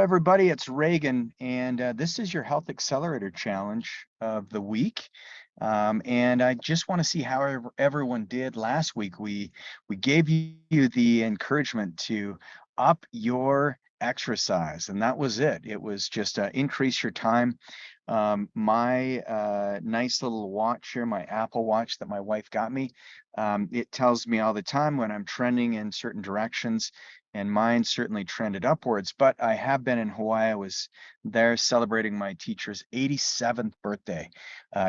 everybody. It's Regan, and this is your Health Accelerator Challenge of the week. And I just want to see how everyone did last week. We gave you the encouragement to up your exercise, and that was it. It was just increase your time. My nice little watch here, my Apple Watch that my wife got me, it tells me all the time when I'm trending in certain directions, and mine certainly trended upwards. But I have been in Hawaii. I was there celebrating my teacher's 87th birthday.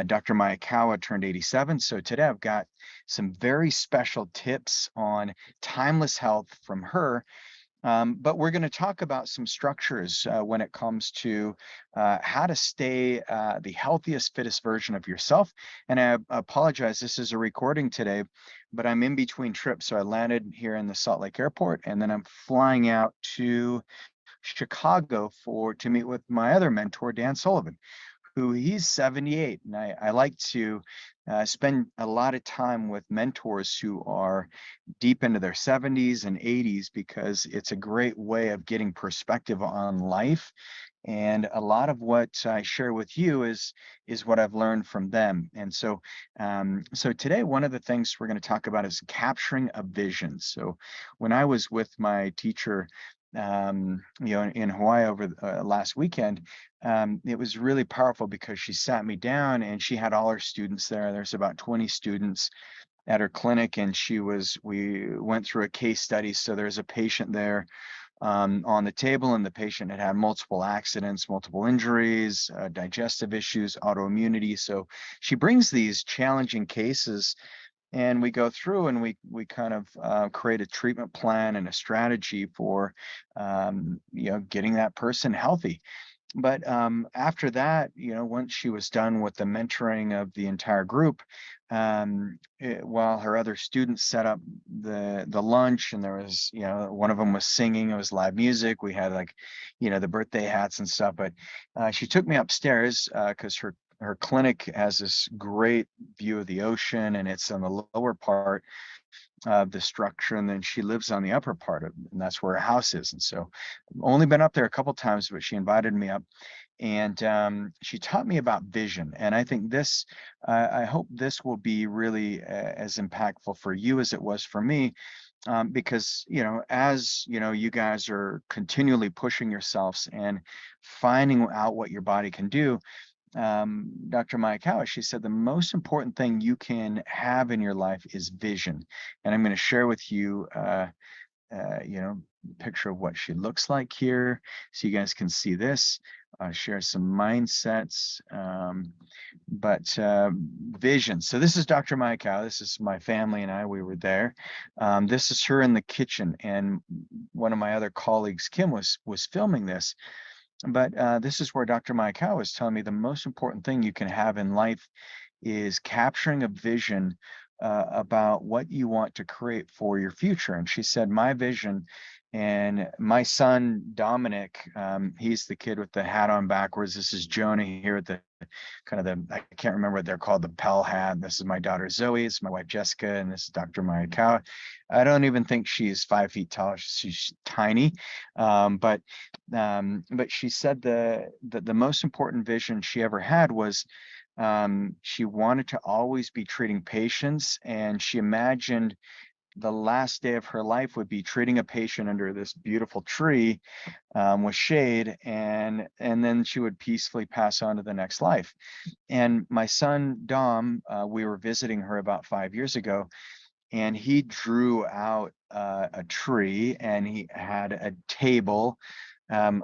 Dr. Mayakawa turned 87. So today I've got some very special tips on timeless health from her. But we're going to talk about some structures when it comes to how to stay the healthiest, fittest version of yourself. And I apologize, this is a recording today, but I'm in between trips. So I landed here in the Salt Lake airport, and then I'm flying out to Chicago to meet with my other mentor, Dan Sullivan, who he's 78. And I like to spend a lot of time with mentors who are deep into their 70s and 80s, because it's a great way of getting perspective on life. And a lot of what I share with you is what I've learned from them. And so today, one of the things we're going to talk about is capturing a vision. So when I was with my teacher, in Hawaii over last weekend, it was really powerful because she sat me down and she had all her students there. There's about 20 students at her clinic, and we went through a case study. So there's a patient there on the table, and the patient had had multiple accidents, multiple injuries, digestive issues, autoimmunity. So she brings these challenging cases, and we go through and we kind of create a treatment plan and a strategy for getting that person healthy. But after that, once she was done with the mentoring of the entire group, while her other students set up the lunch, and there was, one of them was singing, it was live music. We had the birthday hats and stuff. But she took me upstairs because her clinic has this great view of the ocean, and it's on the lower part of the structure, and then she lives on the upper part of it, and that's where her house is. And so I've only been up there a couple times, but she invited me up, and she taught me about vision. And I think I hope this will be really as impactful for you as it was for me, because as you guys are continually pushing yourselves and finding out what your body can do. Dr. Mayakawa, she said the most important thing you can have in your life is vision. And I'm going to share with you, a picture of what she looks like here, so you guys can see this. Share some mindsets, but vision. So this is Dr. Mayakawa. This is my family and I. We were there. This is her in the kitchen, and one of my other colleagues, Kim, was filming this. But this is where Dr. Mayakawa was telling me the most important thing you can have in life is capturing a vision about what you want to create for your future. And she said, my vision, and my son, Dominic, he's the kid with the hat on backwards. This is Jonah here with the I can't remember what they're called, the Pell hat. This is my daughter, Zoe. It's my wife, Jessica. And this is Dr. Mayakawa. I don't even think she's 5 feet tall. She's tiny. But she said the most important vision she ever had was she wanted to always be treating patients, and she imagined the last day of her life would be treating a patient under this beautiful tree with shade, and then she would peacefully pass on to the next life. And my son, Dom, we were visiting her about 5 years ago, and he drew out a tree, and he had a table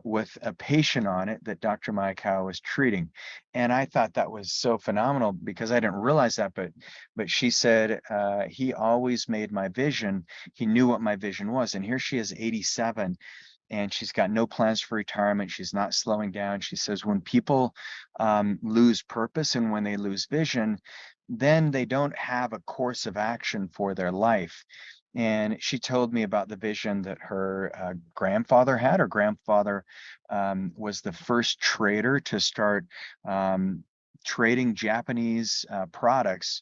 with a patient on it that Dr. Mayakawa was treating. And I thought that was so phenomenal, because I didn't realize that, but she said he always made my vision. He knew what my vision was. And here she is, 87, and she's got no plans for retirement. She's not slowing down. She says when people lose purpose and when they lose vision, then they don't have a course of action for their life. And she told me about the vision that her grandfather had. Her grandfather was the first trader to start trading Japanese products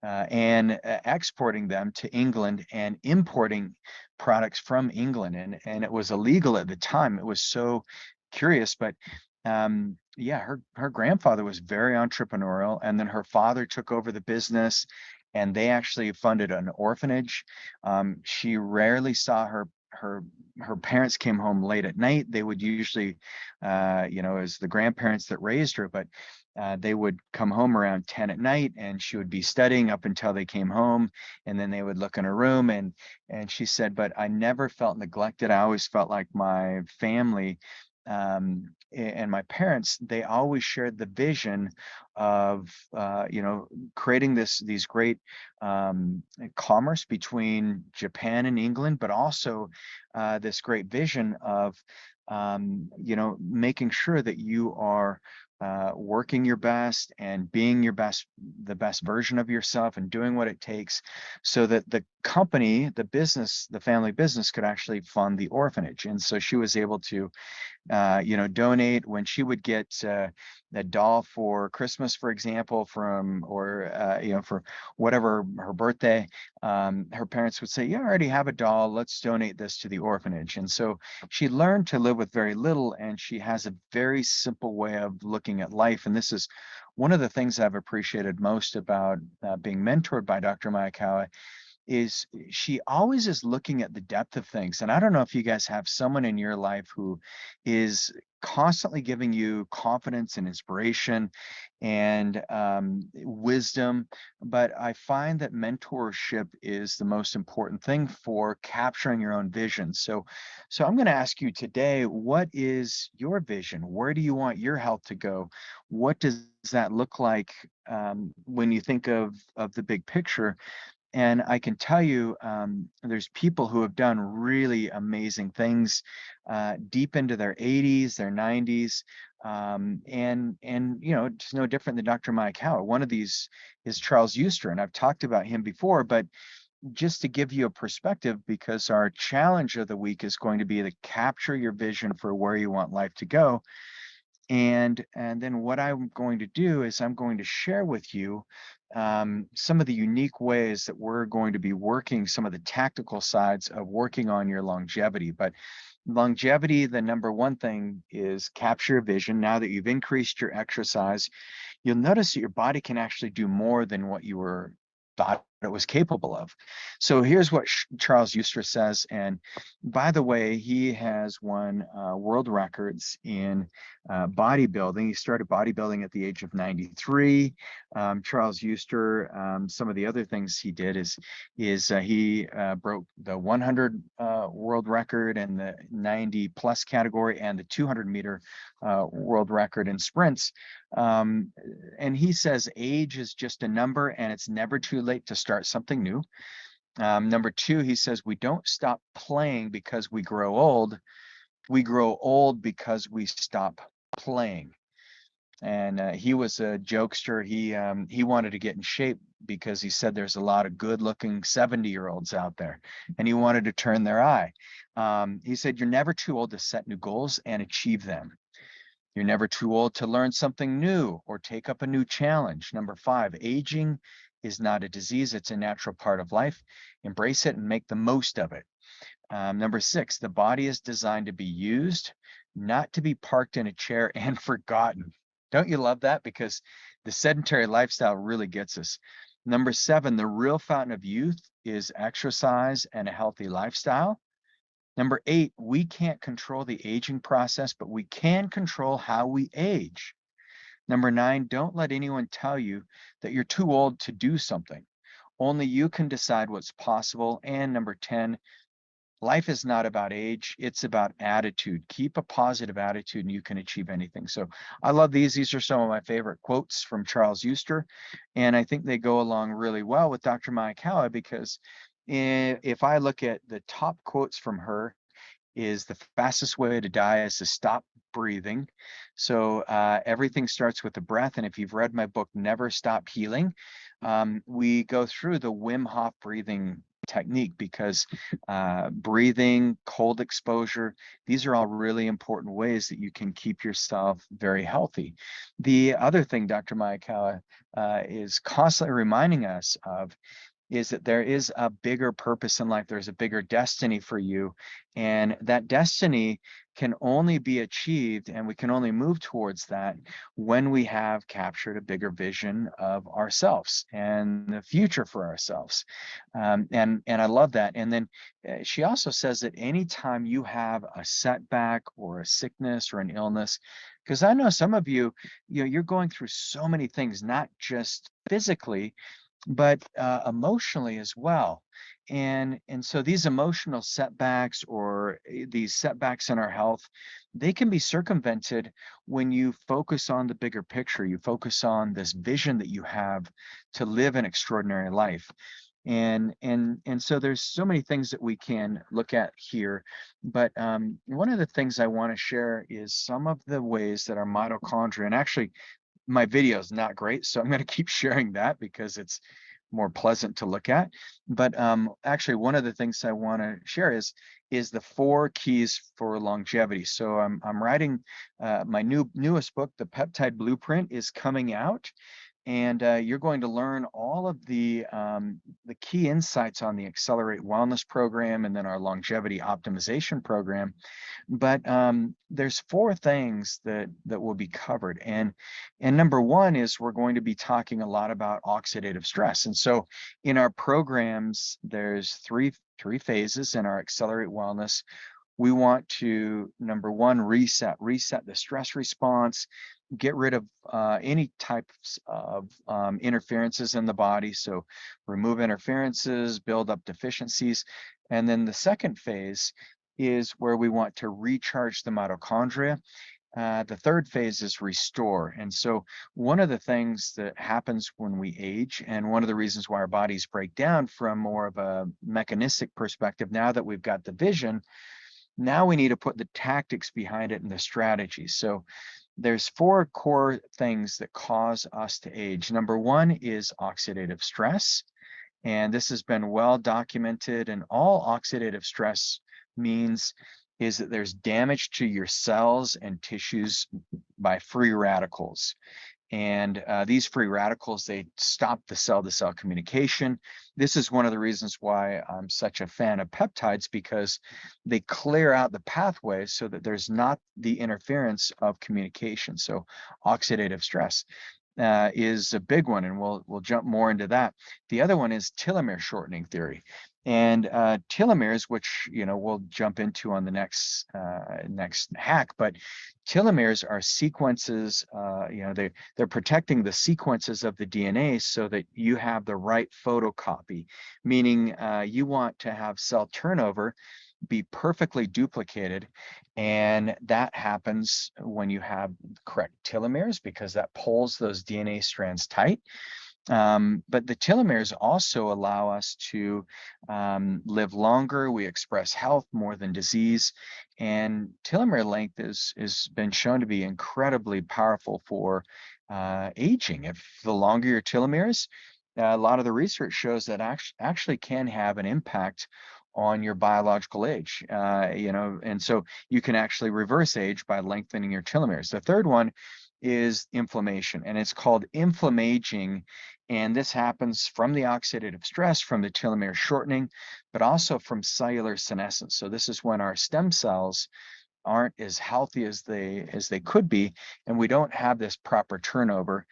and exporting them to England and importing products from England. And it was illegal at the time. It was so curious, but yeah, her grandfather was very entrepreneurial, and then her father took over the business, and they actually funded an orphanage. She rarely saw her parents came home late at night. They would usually, as the grandparents that raised her, but they would come home around 10 at night, and she would be studying up until they came home, and then they would look in her room, and she said, but I never felt neglected. I always felt like my family and my parents, they always shared the vision of creating these great commerce between Japan and England, but also this great vision of making sure that you are working your best and being the best version of yourself, and doing what it takes so that the company, the business, the family business could actually fund the orphanage. And so she was able to donate when she would get a doll for Christmas, for example, for whatever her birthday. Her parents would say, yeah, I already have a doll. Let's donate this to the orphanage. And so she learned to live with very little, and she has a very simple way of looking at life. And this is one of the things I've appreciated most about being mentored by Dr. Mayakawa, is she always is looking at the depth of things. And I don't know if you guys have someone in your life who is constantly giving you confidence and inspiration and wisdom, but I find that mentorship is the most important thing for capturing your own vision. So I'm going to ask you today, what is your vision? Where do you want your health to go? What does that look like when you think of the big picture? And I can tell you, there's people who have done really amazing things deep into their 80s, their 90s, and it's no different than Dr. Mike Howe. One of these is Charles Euster, and I've talked about him before, but just to give you a perspective, because our challenge of the week is going to be to capture your vision for where you want life to go. And then what I'm going to do is I'm going to share with you some of the unique ways that we're going to be working, some of the tactical sides of working on your longevity. But longevity, the number one thing is capture your vision. Now that you've increased your exercise, you'll notice that your body can actually do more than what you were thought it was capable of. So here's what Charles Euster says. And by the way, he has won world records in bodybuilding. He started bodybuilding at the age of 93. Charles Euster, some of the other things he did is he broke the 100 world record and the 90 plus category and the 200 meter world record in sprints. And he says age is just a number, and it's never too late to start something new. Number two, he says we don't stop playing because we grow old. We grow old because we stop playing. And he was a jokester. He wanted to get in shape because he said there's a lot of good-looking 70-year-olds out there, and he wanted to turn their eye. He said you're never too old to set new goals and achieve them. You're never too old to learn something new or take up a new challenge. Number five, aging is not a disease. It's a natural part of life. Embrace it and make the most of it. Number six, the body is designed to be used, not to be parked in a chair and forgotten. Don't you love that? Because the sedentary lifestyle really gets us. Number seven, the real fountain of youth is exercise and a healthy lifestyle. Number eight, we can't control the aging process, but we can control how we age. Number nine, don't let anyone tell you that you're too old to do something. Only you can decide what's possible. And number 10, life is not about age, it's about attitude. Keep a positive attitude and you can achieve anything. So I love these. These are some of my favorite quotes from Charles Euster. And I think they go along really well with Dr. Mayakawa, because if I look at the top quotes from her, is the fastest way to die is to stop breathing. So everything starts with the breath. And if you've read my book, Never Stop Healing, we go through the Wim Hof breathing technique, because breathing, cold exposure, these are all really important ways that you can keep yourself very healthy. The other thing Dr. Mayakawa is constantly reminding us of is that there is a bigger purpose in life. There's a bigger destiny for you. And that destiny can only be achieved, and we can only move towards that when we have captured a bigger vision of ourselves and the future for ourselves. And I love that. And then she also says that anytime you have a setback or a sickness or an illness, because I know some of you, you're going through so many things, not just physically, but emotionally as well. And so these emotional setbacks, or these setbacks in our health, they can be circumvented when you focus on the bigger picture. You focus on this vision that you have to live an extraordinary life. And so there's so many things that we can look at here, but one of the things I want to share is some of the ways that our mitochondria, and actually my video is not great, so I'm going to keep sharing that because it's more pleasant to look at. But actually, one of the things I want to share is the 4 keys for longevity. So I'm writing my newest book, The Peptide Blueprint, is coming out, and you're going to learn all of the key insights on the Accelerate Wellness program and then our longevity optimization program. But there's 4 things that will be covered, and number 1 is we're going to be talking a lot about oxidative stress. And so in our programs, there's three phases in our Accelerate Wellness. We want to, number 1, reset the stress response, get rid of any types of interferences in the body. So remove interferences, build up deficiencies. And then the second phase is where we want to recharge the mitochondria. The third phase is restore. And so one of the things that happens when we age, and one of the reasons why our bodies break down from more of a mechanistic perspective, now that we've got the vision, now we need to put the tactics behind it and the strategies. So there's 4 core things that cause us to age. Number 1 is oxidative stress. And this has been well documented. And all oxidative stress means is that there's damage to your cells and tissues by free radicals. And these free radicals, they stop the cell-to-cell communication. This is one of the reasons why I'm such a fan of peptides, because they clear out the pathway so that there's not the interference of communication. So oxidative stress is a big one, and we'll jump more into that. The other one is telomere shortening theory. And telomeres, which we'll jump into on the next hack, but telomeres are sequences. They're protecting the sequences of the DNA so that you have the right photocopy, meaning you want to have cell turnover be perfectly duplicated, and that happens when you have correct telomeres, because that pulls those DNA strands tight. But the telomeres also allow us to live longer. We express health more than disease, and telomere length is been shown to be incredibly powerful for aging. If the longer your telomeres, a lot of the research shows that actually can have an impact on your biological age, and so you can actually reverse age by lengthening your telomeres. The third one is inflammation, and it's called inflammaging. And this happens from the oxidative stress, from the telomere shortening, but also from cellular senescence. So this is when our stem cells aren't as healthy as they could be, and we don't have this proper turnover.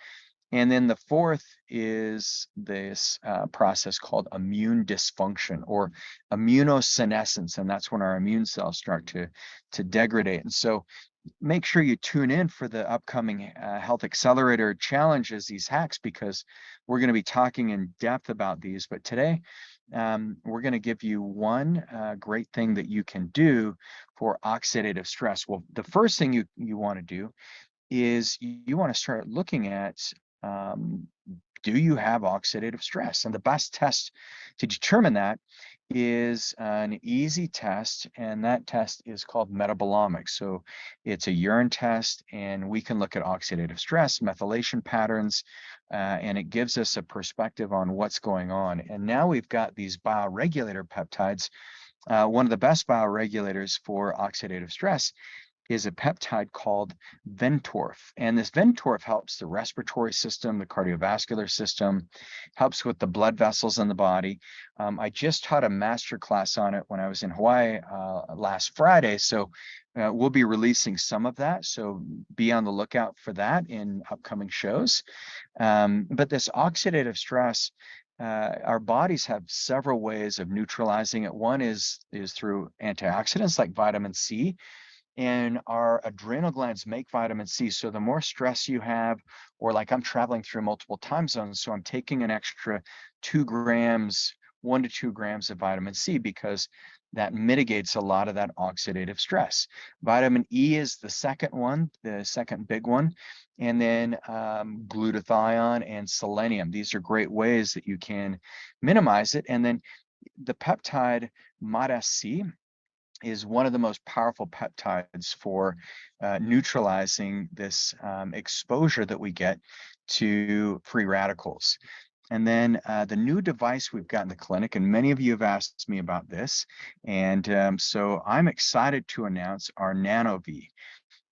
And then the fourth is this process called immune dysfunction, or immunosenescence, and that's when our immune cells start to degrade. And so make sure you tune in for the upcoming Health Accelerator challenges, these hacks, because we're going to be talking in depth about these. But today, we're going to give you one great thing that you can do for oxidative stress. Well, the first thing you want to do is you want to start looking at, do you have oxidative stress? And the best test to determine that is an easy test, and that test is called metabolomics. So it's a urine test, and we can look at oxidative stress, methylation patterns, and it gives us a perspective on what's going on. And now we've got these bioregulator peptides. One of the best bioregulators for oxidative stress is a peptide called Ventorf. And this Ventorf helps the respiratory system, the cardiovascular system, helps with the blood vessels in the body. I just taught a master class on it when I was in Hawaii last Friday. So we'll be releasing some of that. So be on the lookout for that in upcoming shows. But this oxidative stress, our bodies have several ways of neutralizing it. One is through antioxidants like vitamin C, and our adrenal glands make vitamin C. So the more stress you have, or like I'm traveling through multiple time zones, so I'm taking an extra 2 grams, 1 to 2 grams of vitamin C, because that mitigates a lot of that oxidative stress. Vitamin E is the second one, the second big one. And then glutathione and selenium. These are great ways that you can minimize it. And then the peptide MADAC is one of the most powerful peptides for neutralizing this exposure that we get to free radicals. And then the new device we've got in the clinic, and many of you have asked me about this, and so I'm excited to announce our NanoV.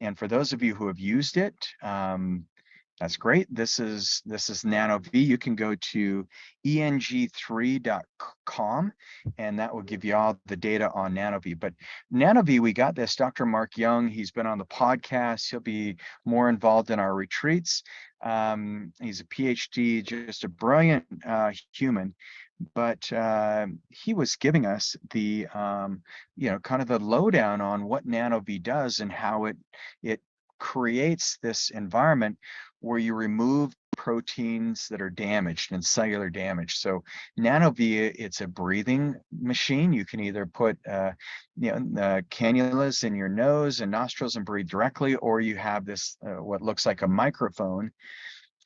And for those of you who have used it, that's great. This is NanoV. You can go to eng3.com, and that will give you all the data on NanoV. But NanoV, we got this. Dr. Mark Young, he's been on the podcast. He'll be more involved in our retreats. He's a PhD, just a brilliant human. But he was giving us the, kind of the lowdown on what NanoV does and how it creates this environment where you remove proteins that are damaged and cellular damage. So NanoV, it's a breathing machine. You can either put cannulas in your nose and nostrils and breathe directly, or you have this what looks like a microphone,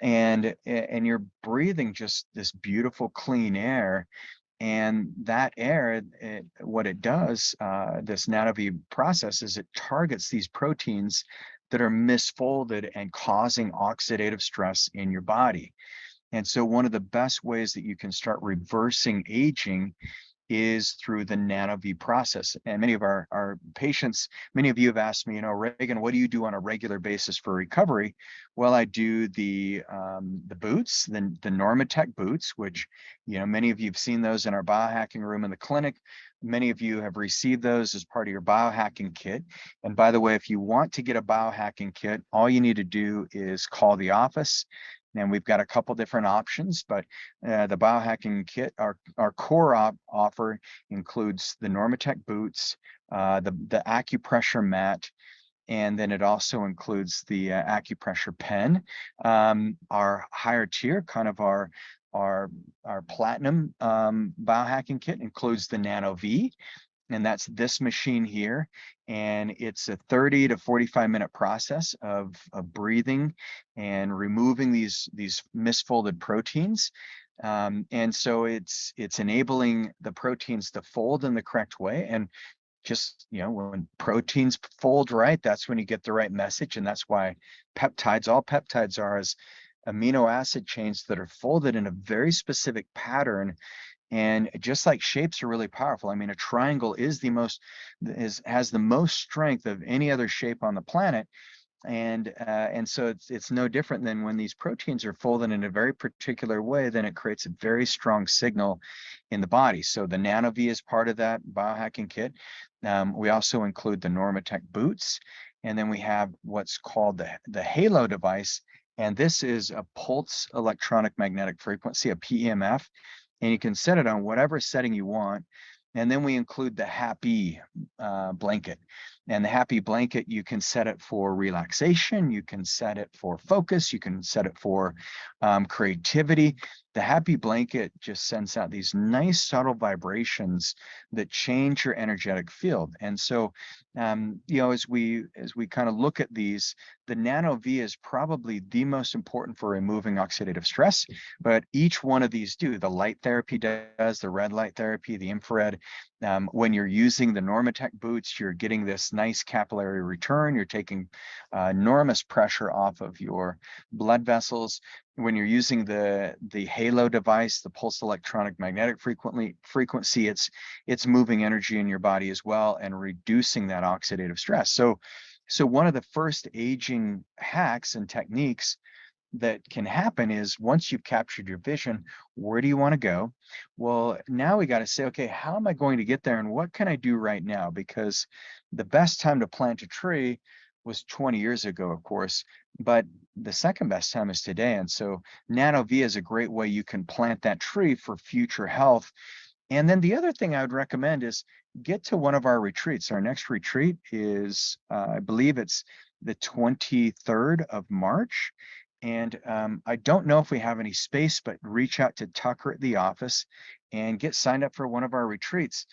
and you're breathing just this beautiful clean air. And that air, what it does, this NanoV process, is it targets these proteins that are misfolded and causing oxidative stress in your body. And so one of the best ways that you can start reversing aging is through the NanoV process. And many of our patients, many of you have asked me, Regan, what do you do on a regular basis for recovery? Well, I do the boots, the Normatec boots, which, many of you have seen those in our biohacking room in the clinic. Many of you have received those as part of your biohacking kit. And by the way, if you want to get a biohacking kit, all you need to do is call the office. And we've got a couple different options, but the biohacking kit, our core offer includes the Normatec boots, the acupressure mat, and then it also includes the acupressure pen. Our higher tier, kind of our platinum biohacking kit, includes the NanoV, and that's this machine here. And it's a 30 to 45-minute process of breathing and removing these misfolded proteins. And so it's enabling the proteins to fold in the correct way. And just, when proteins fold right, that's when you get the right message. And that's why all peptides are as amino acid chains that are folded in a very specific pattern. And just like shapes are really powerful, I mean, a triangle has the most strength of any other shape on the planet. And so it's no different than when these proteins are folded in a very particular way, then it creates a very strong signal in the body. So the NanoV is part of that biohacking kit. We also include the Normatec boots, and then we have what's called the Halo device. And this is a pulse electronic magnetic frequency, a PEMF, and you can set it on whatever setting you want. And then we include the Happy blanket. And the Happy blanket, you can set it for relaxation, you can set it for focus, you can set it for creativity. The Happy blanket just sends out these nice subtle vibrations that change your energetic field. And so, as we kind of look at these, the NanoV is probably the most important for removing oxidative stress, but each one of these do. The light therapy does, the red light therapy, the infrared. When you're using the Normatec boots, you're getting this nice capillary return. You're taking enormous pressure off of your blood vessels. When you're using the Halo device, the pulse electronic magnetic frequency, it's moving energy in your body as well and reducing that oxidative stress. So So one of the first aging hacks and techniques that can happen is once you've captured your vision, where do you want to go? Well, now we got to say, okay, how am I going to get there and what can I do right now? Because the best time to plant a tree was 20 years ago, of course, but the second best time is today. And so Nano V is a great way you can plant that tree for future health. And then the other thing I would recommend is get to one of our retreats. Our next retreat is, I believe it's the 23rd of March. And I don't know if we have any space, but reach out to Tucker at the office and get signed up for one of our retreats.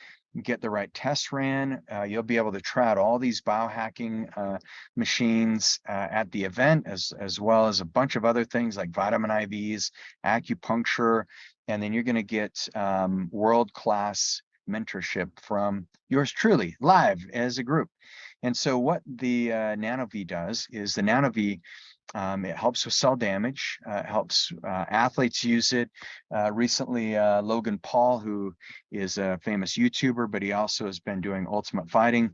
Get the right tests ran. You'll be able to try out all these biohacking machines at the event, as well as a bunch of other things like vitamin IVs, acupuncture, and then you're going to get world-class mentorship from yours truly live as a group. And so what the NanoV does is the NanoV, it helps with cell damage, helps athletes use it. Recently, Logan Paul, who is a famous YouTuber, but he also has been doing ultimate fighting.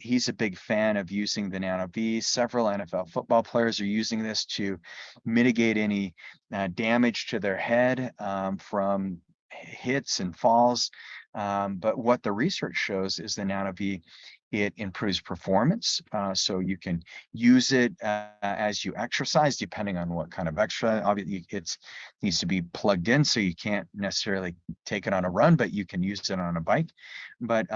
He's a big fan of using the Nano V. Several NFL football players are using this to mitigate any damage to their head from hits and falls. But what the research shows is the Nano V, it improves performance. So you can use it as you exercise, depending on what kind of exercise. Obviously, it needs to be plugged in, so you can't necessarily take it on a run, but you can use it on a bike. But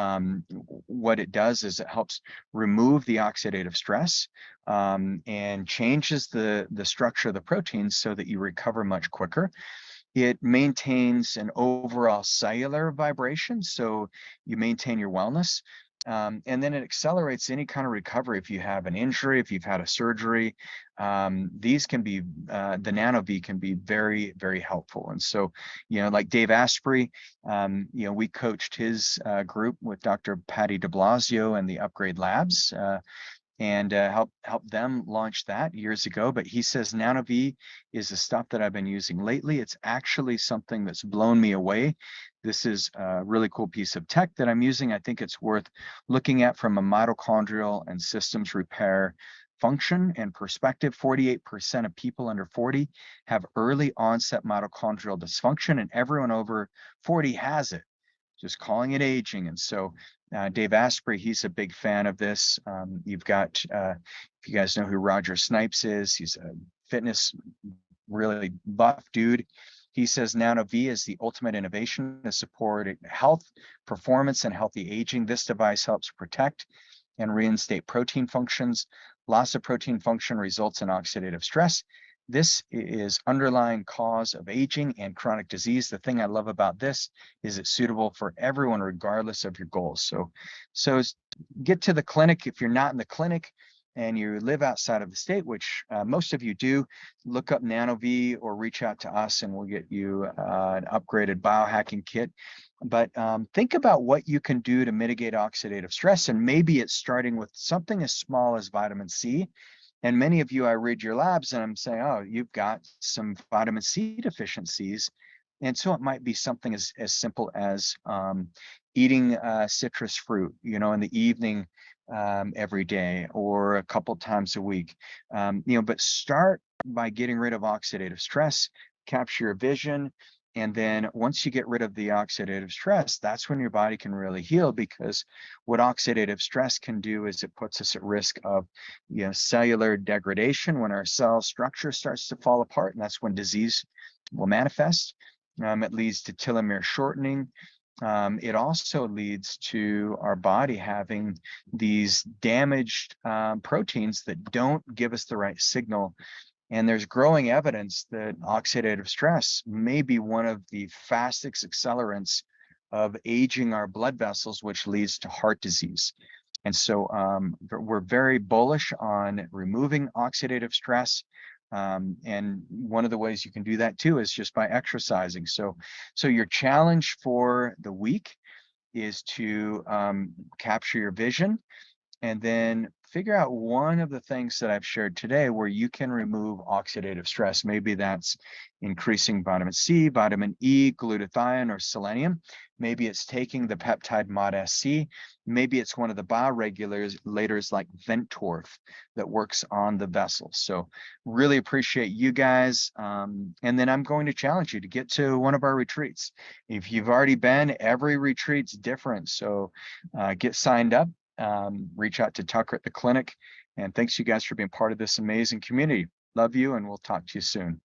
what it does is it helps remove the oxidative stress and changes the structure of the proteins so that you recover much quicker. It maintains an overall cellular vibration, so you maintain your wellness. And then it accelerates any kind of recovery. If you have an injury, if you've had a surgery, these can be, the Nano V can be very, very helpful. And so, like Dave Asprey, we coached his group with Dr. Patty de Blasio and the Upgrade Labs. And help them launch that years ago. But he says Nano V is the stuff that I've been using lately. It's actually something that's blown me away. This is a really cool piece of tech that I'm using. I think it's worth looking at from a mitochondrial and systems repair function and perspective. 48% of people under 40 have early onset mitochondrial dysfunction, and everyone over 40 has it, just calling it aging. And so Dave Asprey, he's a big fan of this. You've got, if you guys know who Roger Snipes is, he's a fitness, really buff dude. He says Nano V is the ultimate innovation to support health, performance, and healthy aging. This device helps protect and reinstate protein functions. Loss of protein function results in oxidative stress. This is underlying cause of aging and chronic disease. The thing I love about this is it's suitable for everyone, regardless of your goals. So get to the clinic. If you're not in the clinic and you live outside of the state, which most of you do, look up Nano V or reach out to us and we'll get you an upgraded biohacking kit. But think about what you can do to mitigate oxidative stress. And maybe it's starting with something as small as vitamin C. And many of you, I read your labs and I'm saying, oh, you've got some vitamin C deficiencies. And so it might be something as simple as eating citrus fruit, in the evening every day or a couple times a week. But start by getting rid of oxidative stress, capture your vision. And then once you get rid of the oxidative stress, that's when your body can really heal, because what oxidative stress can do is it puts us at risk of cellular degradation when our cell structure starts to fall apart, and that's when disease will manifest. It leads to telomere shortening. It also leads to our body having these damaged proteins that don't give us the right signal. And there's growing evidence that oxidative stress may be one of the fastest accelerants of aging our blood vessels, which leads to heart disease. And so we're very bullish on removing oxidative stress. And one of the ways you can do that too is just by exercising. So your challenge for the week is to capture your vision, and then figure out one of the things that I've shared today where you can remove oxidative stress. Maybe that's increasing vitamin C, vitamin E, glutathione, or selenium. Maybe it's taking the peptide MOD-SC. Maybe it's one of the bioregulators like Ventorf that works on the vessels. So really appreciate you guys. And then I'm going to challenge you to get to one of our retreats. If you've already been, every retreat's different. So get signed up, reach out to Tucker at the clinic. And thanks you guys for being part of this amazing community. Love you, and we'll talk to you soon.